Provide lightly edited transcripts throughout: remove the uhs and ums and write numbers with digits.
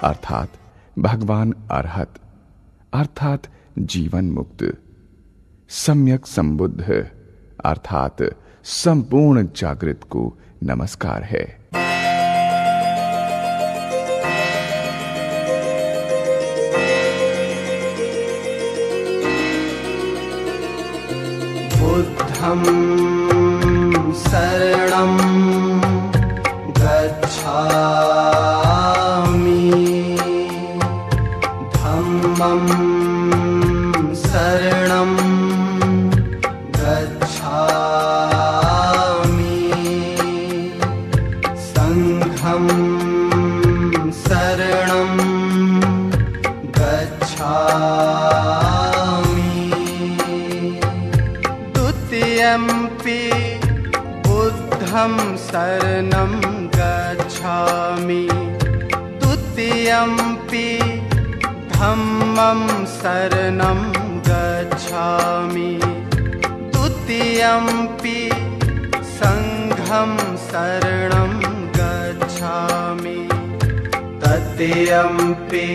अर्थात भगवान अरहत अर्थात जीवन मुक्त, सम्यक संबुद्ध अर्थात संपूर्ण जागृत को नमस्कार है। बुद्धं शरणं गच्छामि, धम्मं शरणं गच्छामि, संघं शरणं गच्छामि, द्वितीयम्पि बुद्धं शरणं गच्छामि, द्वितीयम्पि धम्मं शरणं गच्छामि, द्वितीयम्पि संघं शरणं गच्छामि, तृतीयम्पि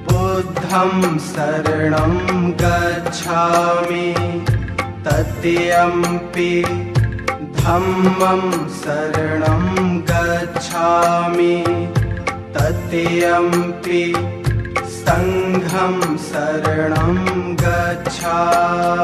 बुद्धं शरणं गच्छामि, तृतीयम्पि धम्मं शरणं गच्छामि, तृतीयम्पि संघं शरणं गच्छामि।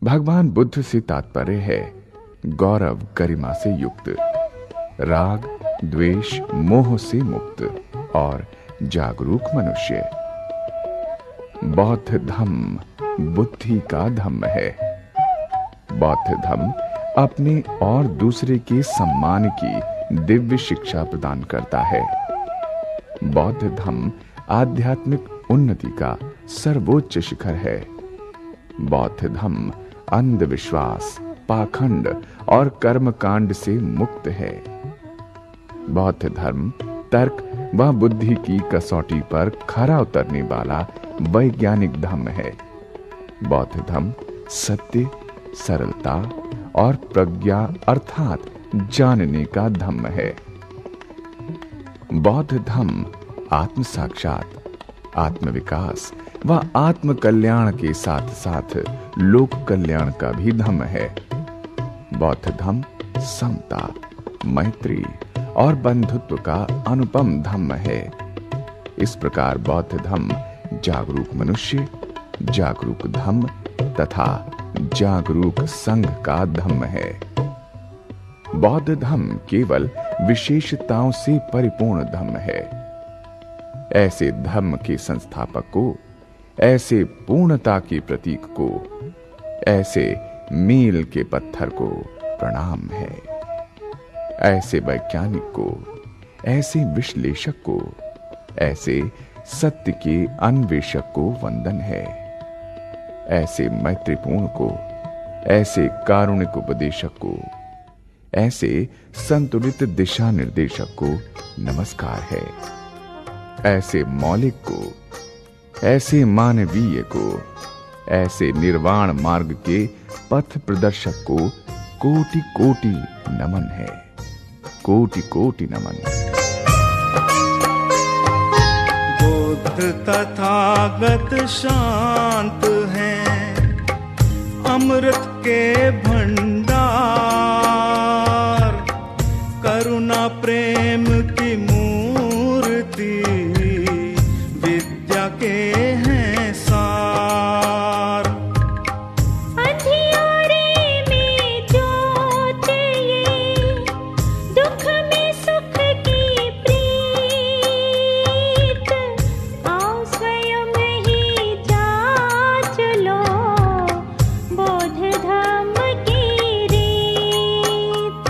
भगवान बुद्ध से तात्पर्य है गौरव गरिमा से युक्त, राग द्वेष मोह से मुक्त और जागरूक मनुष्य। बौद्ध धम्म बुद्धि का धम्म है। बौद्ध धम्म अपने और दूसरे के सम्मान की दिव्य शिक्षा प्रदान करता है। बौद्ध धम्म आध्यात्मिक उन्नति का सर्वोच्च शिखर है। बौद्ध धम्म अंधविश्वास, पाखंड और कर्मकांड से मुक्त है। बौद्ध धर्म तर्क व बुद्धि की कसौटी पर खरा उतरने वाला वैज्ञानिक धम्म है। बौद्ध धम्म सत्य, सरलता और प्रज्ञा अर्थात जानने का धम्म है। बौद्ध धम्म आत्म साक्षात, आत्म विकास व आत्म कल्याण के साथ साथ लोक कल्याण का भी धम्म है। बौद्ध धम्म समता, मैत्री और बंधुत्व का अनुपम धम्म है। इस प्रकार बौद्ध धम्म जागरूक मनुष्य, जागरूक धम्म तथा जागरूक संघ का धम्म है। बौद्ध धम्म केवल विशेषताओं से परिपूर्ण धम्म है। ऐसे धम्म के संस्थापक को, ऐसे पूर्णता के प्रतीक को, ऐसे मील के पत्थर को प्रणाम है। ऐसे वैज्ञानिक को, ऐसे विश्लेषक को, ऐसे सत्य के अन्वेषक को वंदन है। ऐसे मैत्रीपूर्ण को, ऐसे कारुणिक उपदेशक को, ऐसे संतुलित दिशा निर्देशक को नमस्कार है। ऐसे मौलिक को, ऐसे मानवीय को, ऐसे निर्वाण मार्ग के पथ प्रदर्शक को कोटि कोटि नमन है। कोटि कोटि नमन। बुद्ध तथागत शांत हैं, अमृत के भंडार, करुणा प्रेम की मूर्ति, विद्या के हैं सार। अंधियारे में ज्योत ये, दुख में सुख की प्रीत, आओ स्वयं ही जांच लो बौद्ध धम्म की रीत।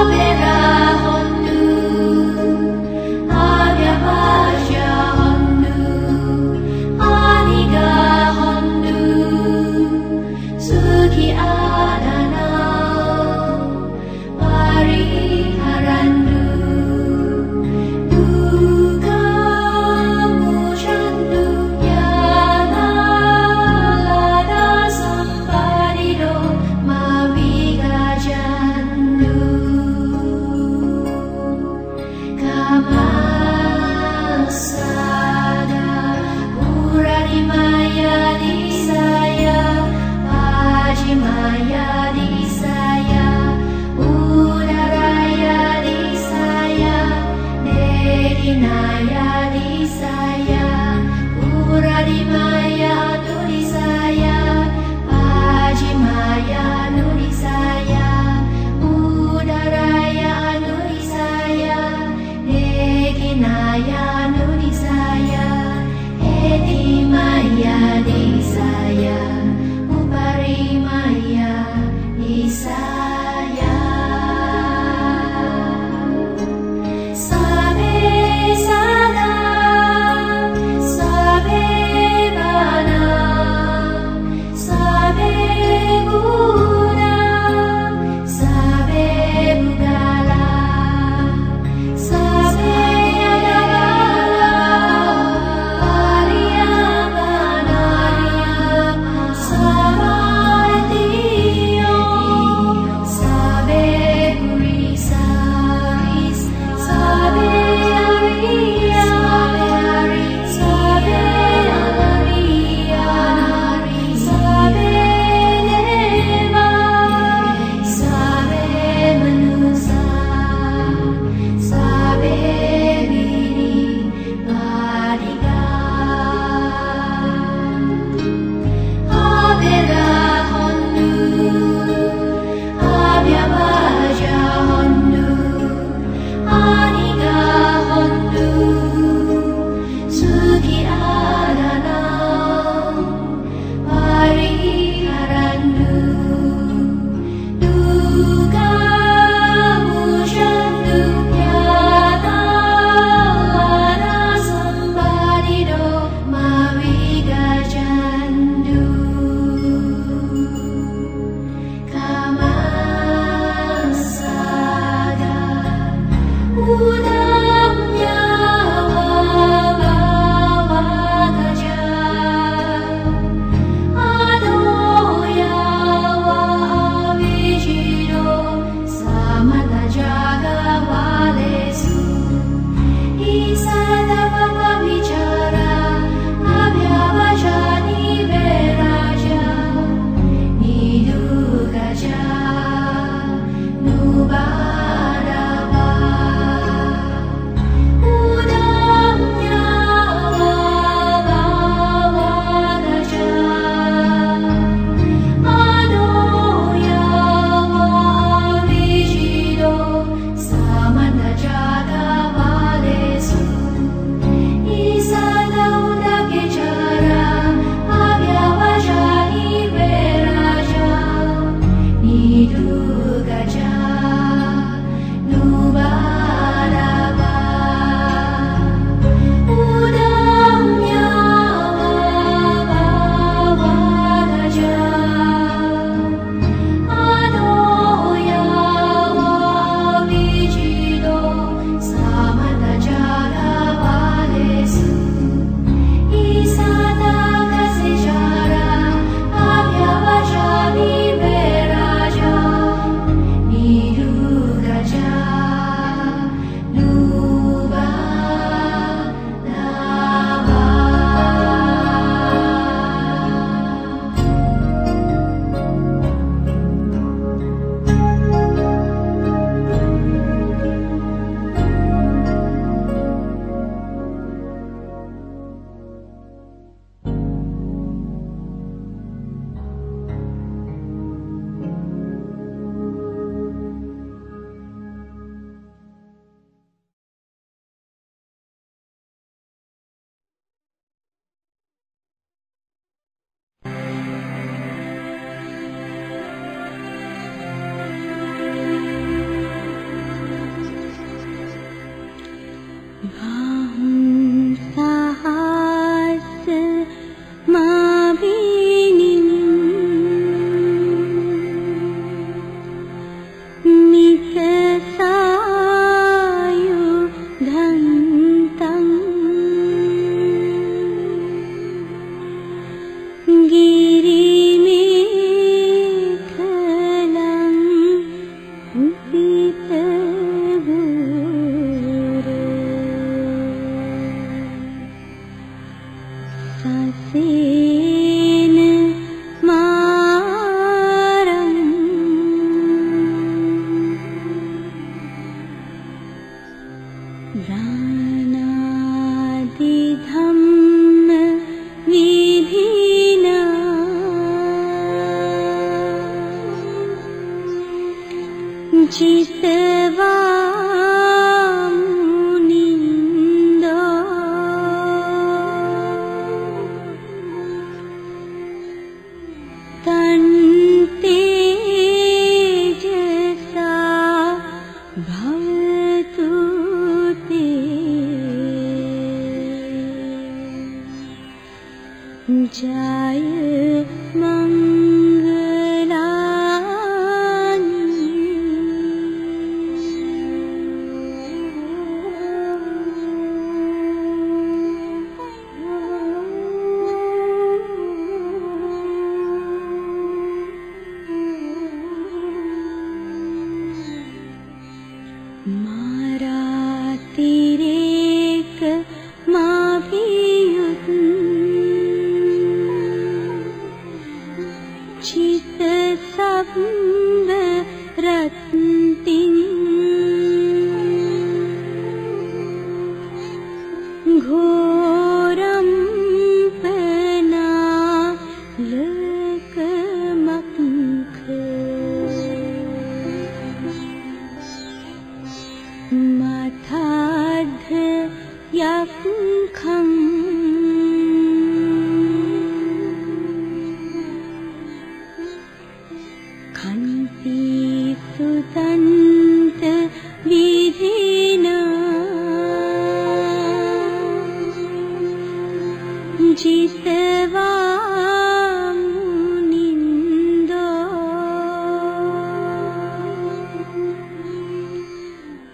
Amen.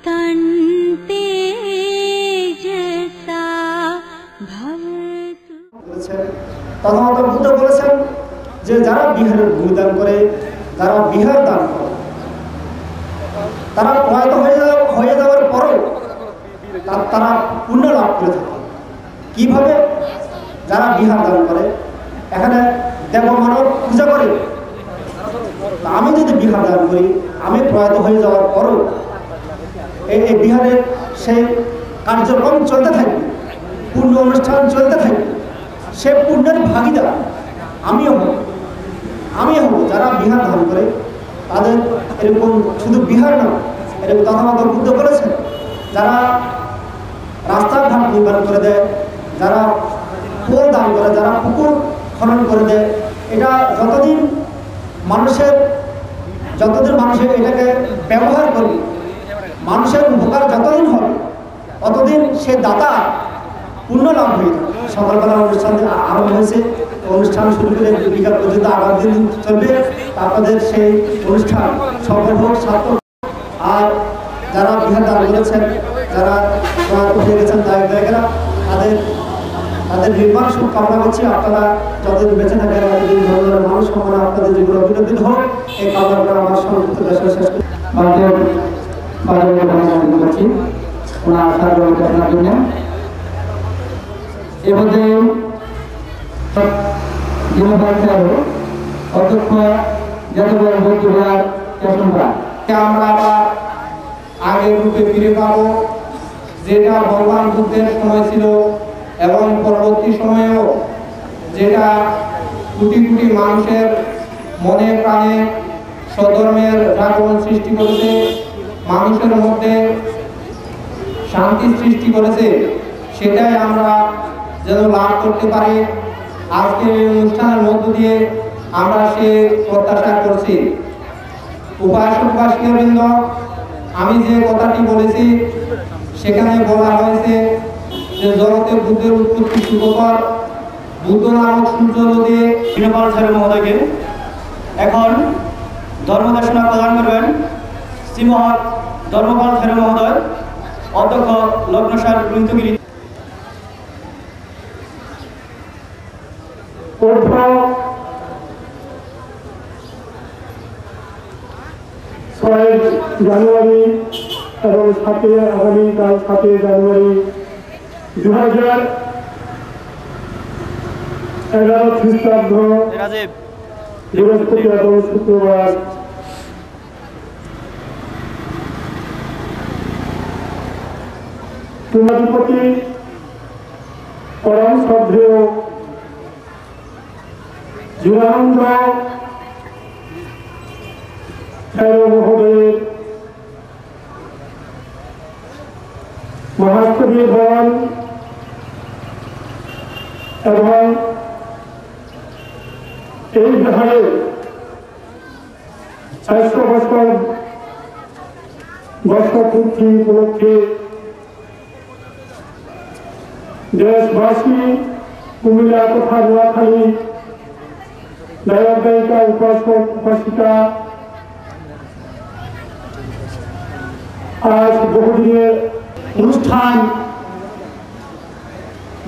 तन्ते তথাগত বুদ্ধ বলেছেন যে যারা বিহারের ভূমি দান করে, যারা বিহার দান করে, তারা প্রয়াত হয়ে যাওয়ার পরেও তারা পুণ্য লাভ করে থাকে। কিভাবে? যারা বিহার দান করে, এখানে দেবমানব পূজা করে, আমি যদি বিহার দান করি, আমি প্রয়াত হয়ে যাওয়ার পরও এই বিহারের সেই কার্যক্রম চলতে থাকবে, পূর্ণ অনুষ্ঠান চলতে থাকবে, সে পুণ্যের ভাগিদার আমিও হব। যারা বিহার দান করে তাদের এরকম শুধু বিহার না, এরকম তথাগত বুদ্ধ বলেছেন যারা রাস্তাঘাট নির্মাণ করে দেয়, যারা পোল দান করে, যারা পুকুর খনন করে দেয়, এটা যতদিন মানুষের এটাকে ব্যবহার করবে, মানুষের উপকার যতদিন হবে ততদিন সে দাতা পূর্ণ লাভ হয়ে যাবে। সকালবেলা অনুষ্ঠান আরম্ভ হয়েছে, অনুষ্ঠান শুরু করে বিকাল পর্যন্ত আগামী দিন চলবে। আপনাদের সেই অনুষ্ঠান সফল হোক, সার্থক। আর যারা বিহার দান করেছেন, যারা উঠে গেছেন দায়িত্বরা, তাদের নির্মাণ সুখ কামনা করছি। আপনারা যতদিন বেঁচে থাকেন, ধরনের মানুষ কামনা আপনাদের জীবনে অভিনন্দিত হোক, এই কামনা করে আমার সংযুক্ত দেশের শেষ করছি ওনার সার্বজনীনের জন্য। এর মধ্যে অধ্যক্ষ আমরা আবার আগের রূপে ফিরে পাবো, যেটা ভগবান বুদ্ধের সময় ছিল এবং পরবর্তী সময়েও যেটা কোটি কোটি মানুষের মনে প্রাণে স্বধর্মের জাগরণ সৃষ্টি করেছে, মানুষের মধ্যে শান্তি সৃষ্টি করেছে, সেটাই আমরা যেন লাভ করতে পারি। আজকের এই অনুষ্ঠানের মধ্য দিয়ে আমরা সে প্রত্যাশা করছি। উপাসক উপাসিকাবৃন্দ, আমি যে কথাটি বলেছি সেখানে বলা হয়েছে যে জগতে বুদ্ধের উৎপত্তি সুখকর, বুদ্ধ নামক সূর্য নদী বিনপাল স্যার মহোদয়কে এখন ধর্মদেশনা প্রদান করবেন শ্রীমহৎ ধর্মপাল স্যার মহোদয়, অধ্যক্ষ লগ্নসার বৃন্দগিরি। জানুয়ারি এবং আগামীকাল 7 জানুয়ারি 2011 খ্রিস্টাব্দ বৃহস্পতি এবং শুক্রবার কুমাধিপতি পরম শ্রদ্ধেয় জীবনানন্দ মহোদয়ের মহাকবি ভবন এবং এই বিহারে 400 বছর বর্ষপূর্তি উপলক্ষে দেশবাসী, কুমিল্লা তথা নোয়াখালী নায়ক নায়িকা, উপাসক উপাসিকা আজ বহুদিনের অনুষ্ঠান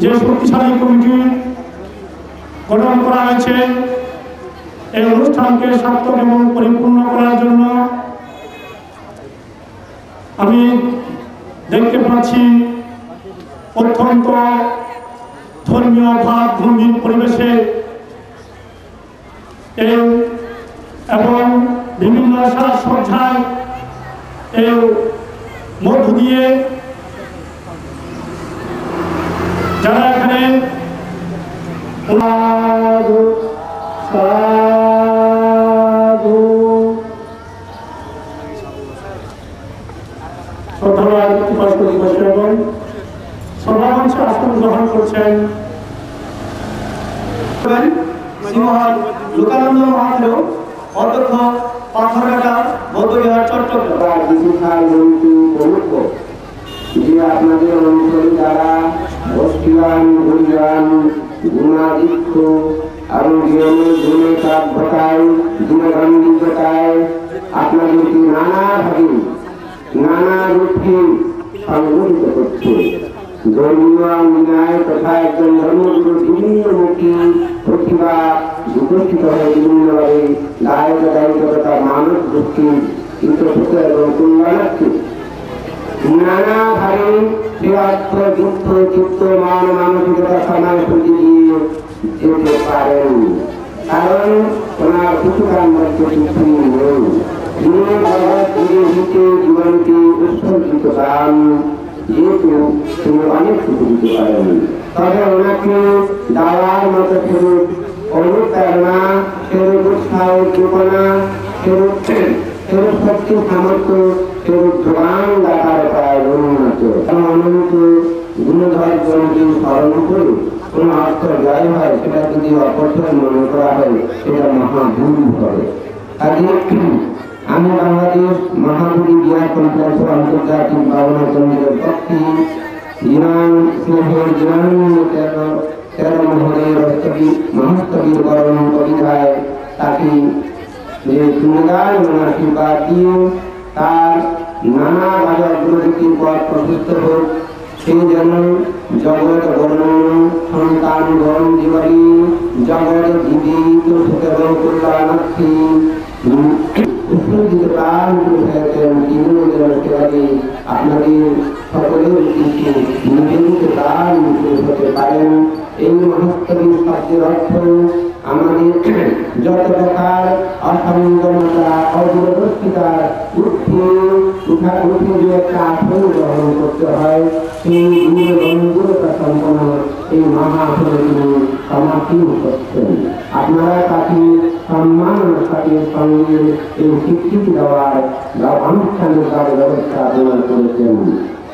যে শক্তিশালী কমিটি গঠন করা হয়েছে, এই অনুষ্ঠানকে সার্থক এবং পরিপূর্ণ করার জন্য আমি দেখতে পাচ্ছি অত্যন্ত ধর্মীয় ভাব ভঙ্গির পরিবেশে এবং বিভিন্ন সাজসজ্জায় এর মধ্য দিয়ে যারা এখানে সভামঞ্চে আসন গ্রহণ করছেন শ্রীমহৎ লোকানন্দ মহাদেব, অধ্যক্ষ পাথরঘাটা বৌদ্ধবিহার চট্টগ্রাম। যে আপনাদের অঞ্চলে যারা বস্তিবান, গুণগান, গুণাদিক্ষ এবং জীবনের গুণে কাজ ঘটায়, গুণগান্ডি ঘটায়, আপনাদেরকে নানাভাবে নানা রূপে সংগঠিত করছে। ধর্মীয় অন্যায় তথা একজন ধর্মগুরু বিভিন্নমুখী প্রতিভা বিকশিত হয়ে বিভিন্নভাবে দায়িত্বতা মানুষ দুঃখী চিত্রসূত্র এবং কল্যাণার্থী নানাভাবে শ্রেয়াত্ম যুক্ত চিত্ত মান মানসিকতা সময়সূচি দিয়ে যেতে পারেন, কারণ ওনার কিছুটার মধ্যে কিছুই নেই। জীবনকে উৎসর্গিত করান, যেহেতু তিনি অনেক কিছু দিতে পারেন, তবে ওনাকে দেওয়ার মতো ফেরত অনুপ্রেরণা, ফেরত উৎসাহ, চেতনা, ফেরত শক্তি সামর্থ্য, ফেরত যোগান দেখার প্রায় অনুন্নত অনন্ত গুণধর জনকে স্মরণ করে কোনো অর্থ জয় হয়, সেটা যদি অপচয় মনে করা হয় সেটা মহাভুল হবে। আমি বাংলাদেশ মহাবুদ্ধি বিহার কনফারেন্সের আন্তর্জাতিক ভাবনা কেন্দ্রের পক্ষে স্নেহের তেরো মহোদয় মহস্তবীর বরণ কবিতায় তাকে যে সুন্দর আশীর্বাদ দিয়ে তার নানা ভাবে অগ্রগতির পথ প্রশস্ত হোক, সে যেন জগৎ বর্ণন সন্তান গণ জীবনী জগৎ জীবিত সুখের কল্যাণার্থী উৎসর্গিত প্রাণ আপনাদের সকলের উদ্দেশ্যে নিবেদিত প্রাণ হতে পারেন। এই মহত্তরী শব্দের অর্থ আমাদের যত প্রকার অসংযমতা অদূরদর্শিতা উঠে যে একটা আসন গ্রহণ করতে হয়, সেই দূরতা সম্পন্ন এই মহাসনে তিনি সমাধি করছেন। আপনারা তাকে সম্মানের সাথে সঙ্গে এই স্বীকৃতি দেওয়ার আনুষ্ঠানিক ব্যবস্থা প্রদান করেছেন।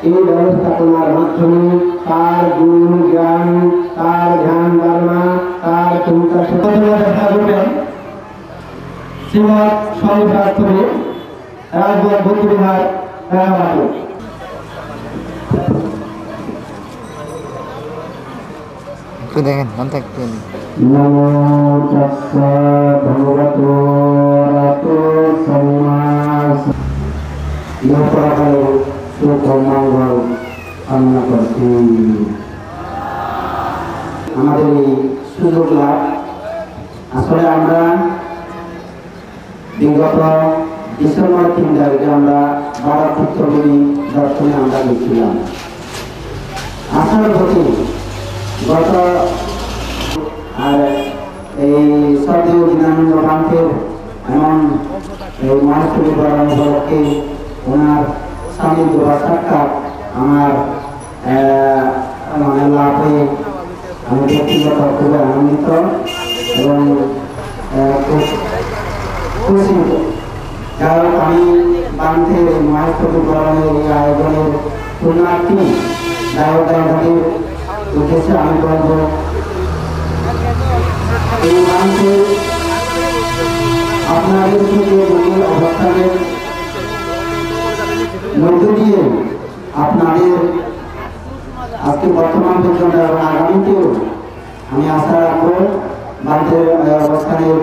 এই ব্যবস্থাপনার মাধ্যমে তার গুণ জ্ঞান, তার ধ্যান ধারণা, তার চিন্তা দেখা করবেন। শ্রীমৎ স্বয়ংপ্রার্থনে রাজবাগ বৌদ্ধবিহার রাঙামাটি। দেখেন নাম থাকবেন। নমো তাস্সা ভগবতো অরহতো সম্মা সুখমঙ্গল কামনা করছি। আমাদের এই সুযোগ লাভ আসলে আমরা বিগত ডিসেম্বর 3 তারিখে আমরা বাবা পুত্রগুলি দর্শনে আমরা গেছিলাম। আসার প্রতি গত আর এই সদীয় দিনানন্দ গ্রন্থের এমন এই মহাসুরী বরণ উপলক্ষে ওনার স্বামীর সাক্ষাৎ আমার মানে লাভ হয়ে আমি ব্যক্তিগত খুবই আনন্দিত এবং খুশি। কারণ আমি গ্রন্থের এই মহাসুরী বরণের এই আয়োজনের পুণ্যার্থী দায়িত্বের উদ্দেশ্যে আমি বলব, এই গ্রন্থে আপনাদের যে মনের অবস্থানের মধ্য দিয়ে আপনাদের আজকে বর্তমান পর্যন্ত এবং আগামীতেও আমি আশা রাখবো গ্রন্থের অবস্থানের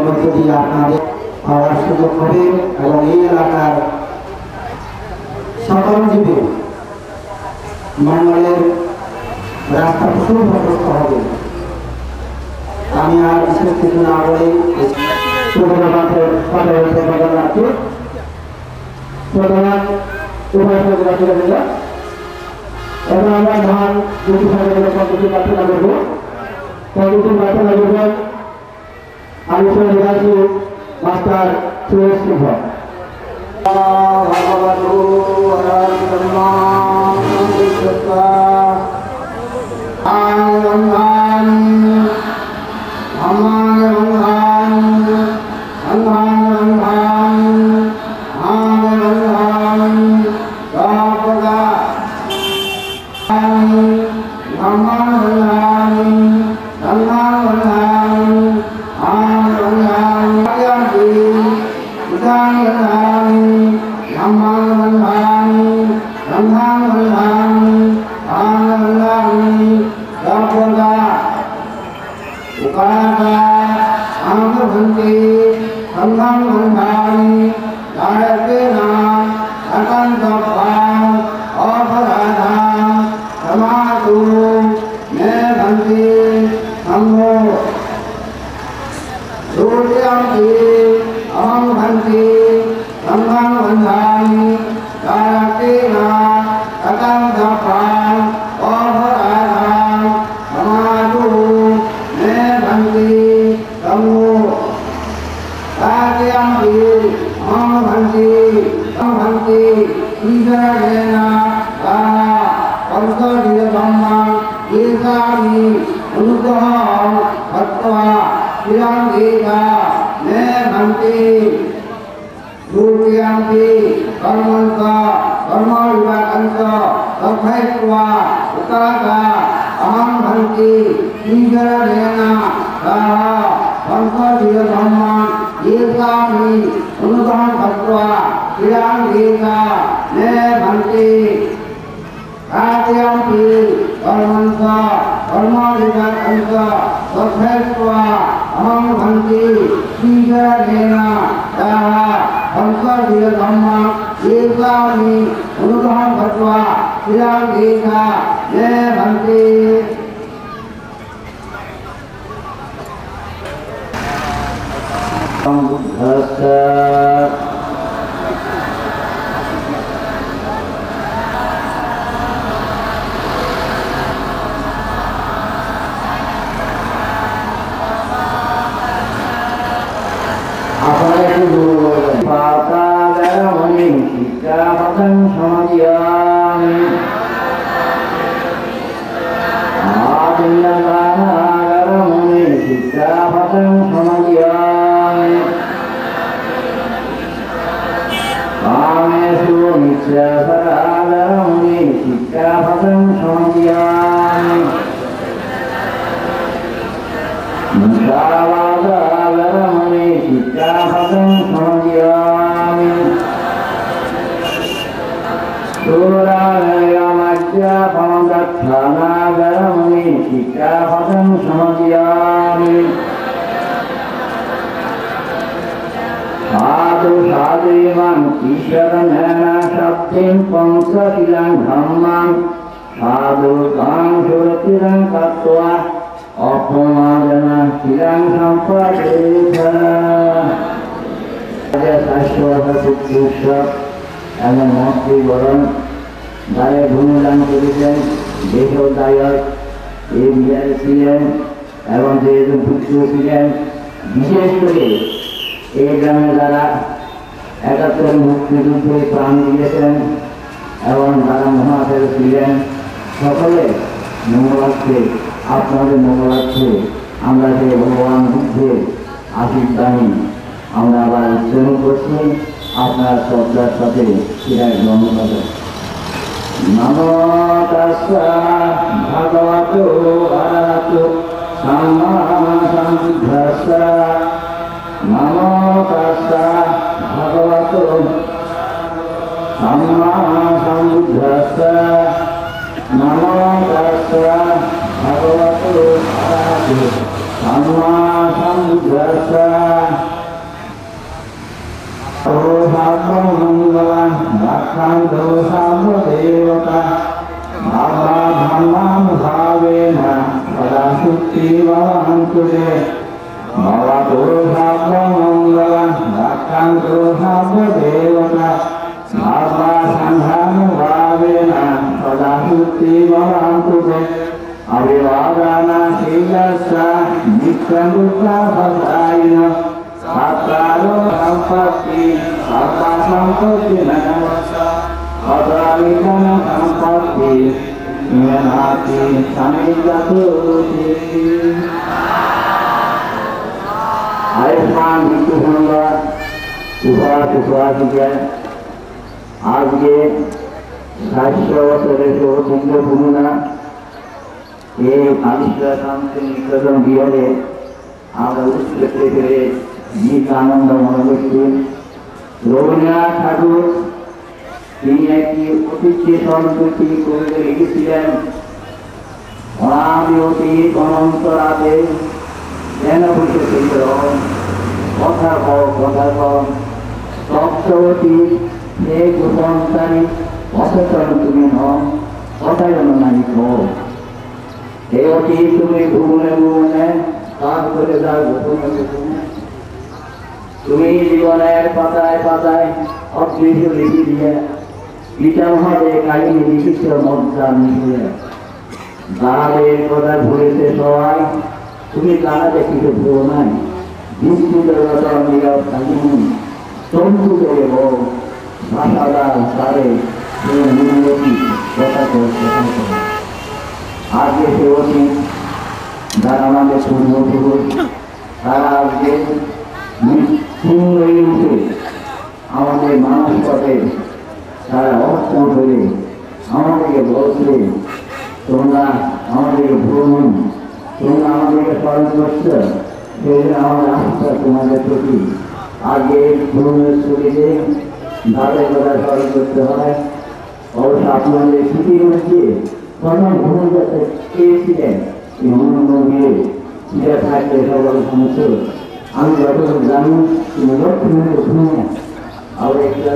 মধ্য দিয়ে আপনাদের পাওয়ার সুযোগ হবে এবং এই এলাকার সকল জীবে মঙ্গলের রাস্তা সুপ্রশস্ত হবে। আমি আর বিশেষ কিছু না বলে এখন আমরা ধান দুটি পদ্ধতি কাছে লাগবো, পদ্ধতির কাছে লাগবে। আমি চলে গেছি মাস্টার সুরেশ সিংহ। Namo Adina Akam Dhapan Oharan Amadu Nebhanti Kamu Katyampi Amabhanti Amabhanti Isarena Kaha Pankadiya Dhamma Ekami Unugraham Bhattva Virangika Nebhanti Duryanti Karmanka Karmalvakanka Abhaitva Ukaka Aham Bhanti Isarena Kaha Pankadiya Dhamma Ekami Unugraham Bhattva Virangika Nebhanti Katyampi Karmanka Karmalvakanka Abhaitva Aham Bhanti Isarena Kaha Pankadiya Dhamma Ekami Unugraham Bhattva Virangika Nebhanti Buddhassa Apa itu dulu? Pada mani kita makan samajian. Adinna kana mani kita makan samajian. Kami sumitya sarada mani kita makan samajian. Musawada garamani kita makan samajian. Suraya majja pamadatthana garamani kita makan samajian. Sadhu sadhiman isharanena sabdin pangsatilang dhammam sadhu kang suratilang katwa Appamadana silang sampadesa Raja Sashwata Puttusha এবং মন্ত্রী বরণ গায়ে ভূমিদান করেছেন দেশোদায়ক এই বিহারে ছিলেন এবং যেহেতু পুত্র ছিলেন বিশেষ করে এই গ্রামে যারা ৭১ মুক্তিযুদ্ধে প্রাণ দিয়েছেন এবং যারা মহাদেব ছিলেন সকলে মঙ্গলার্থে আপনাদের মঙ্গলার্থে আমরা যে ভগবান বুদ্ধের আশীর্বাণী আমরা আবার উচ্চারণ করছি আপনার শ্রদ্ধার সাথে সেটা গ্রহণ করেন। নমো তাস্সা ভগবতো আরহাতো সাম্মা সম্বুদ্ধাস্সা নমো তাস্সা ভগবতো সাম্মা সম্বুদ্ধাস্সা নমো তাস্সা ভগবতো আরহাতো Samaa সম্বুদ্ধাস্সা Manggalan Rakhanto Samadevata Bhava Dhammam Bhavena Padasukti Vahantude Bhavato Manggalan Rakhanto Samadevata Bhava Sangham Bhavena Padasukti Vahantude Avivadana Silasa Nityamutta Bhavayana Sattaro sampati, satta sampati nanavasa, adravitana sampati, nyanati samijatuti. Ayushman Bhikkhu Sangha, উপাসিকা আজকে ৬০ বছরের সৌচিন্দ ভূমিনা এই আদিশ্বা শান্তি নিকেতন বিহারে আমরা উৎসবে করে গীত আনন্দ মনে করছি। রবীন্দ্রনাথ ঠাকুর তিনি একটি অতিথ্য সংস্কৃতি কবিতা লিখেছিলেন, অনাদি অতীত অনন্ত রাতে যেন বসে কথা কও কথা কও তত্ত্ববতী হে গোপনকারী অসচল তুমি হও কথা যেন নাই কও হে অতীত তুমি ভুবনে ভুবনে কাজ করে যাও গোপনে গোপনে তুমি জীবনের পাতায় পাতায় অদৃশ্য লিখি দিয়ে পিতামহাদের কাহিনী লিখিত মজ্জা মিলিয়ে দাঁড়াদের কথা ভুলেছে সবাই, তুমি দাঁড়াতে কিছু ভুলো নাই, বিস্তুতগত নীরব কাহিনী তন্তু দেব ভাষাদার তারে উন্নতি কথা করতে আজকে সে অতীত যারা আমাদের পূর্বপুরুষ তারা আজকে শূন্য উঠে আমাদের মানুষ পথে তারা অক্ষম হয়ে আমাদেরকে বলছে তোমরা আমাদেরকে ভ্রমণ, তোমরা আমাদেরকে স্মরণ করছো, সেই আমাদের আস্থা তোমাদের প্রতি আগে ভ্রমণের ছবিতে তাদের কথা স্মরণ করতে হয়। অবশ্য আপনাদের স্মৃতির মধ্যে প্রথম ভ্রমণ করতে চেয়েছিলেন দিয়ে ফিরে থাকতে সকল সমস্ত আমি যতটুকু জানি তুমি লক্ষ্মীদের শুনে আবার একটা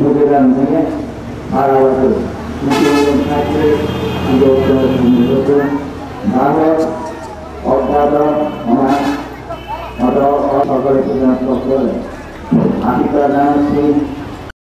ভোগে গান থেকে সারা বছর থাকলে ভালো অজ্ঞাত আমার সকলে আশীর্বাদ জানাচ্ছি।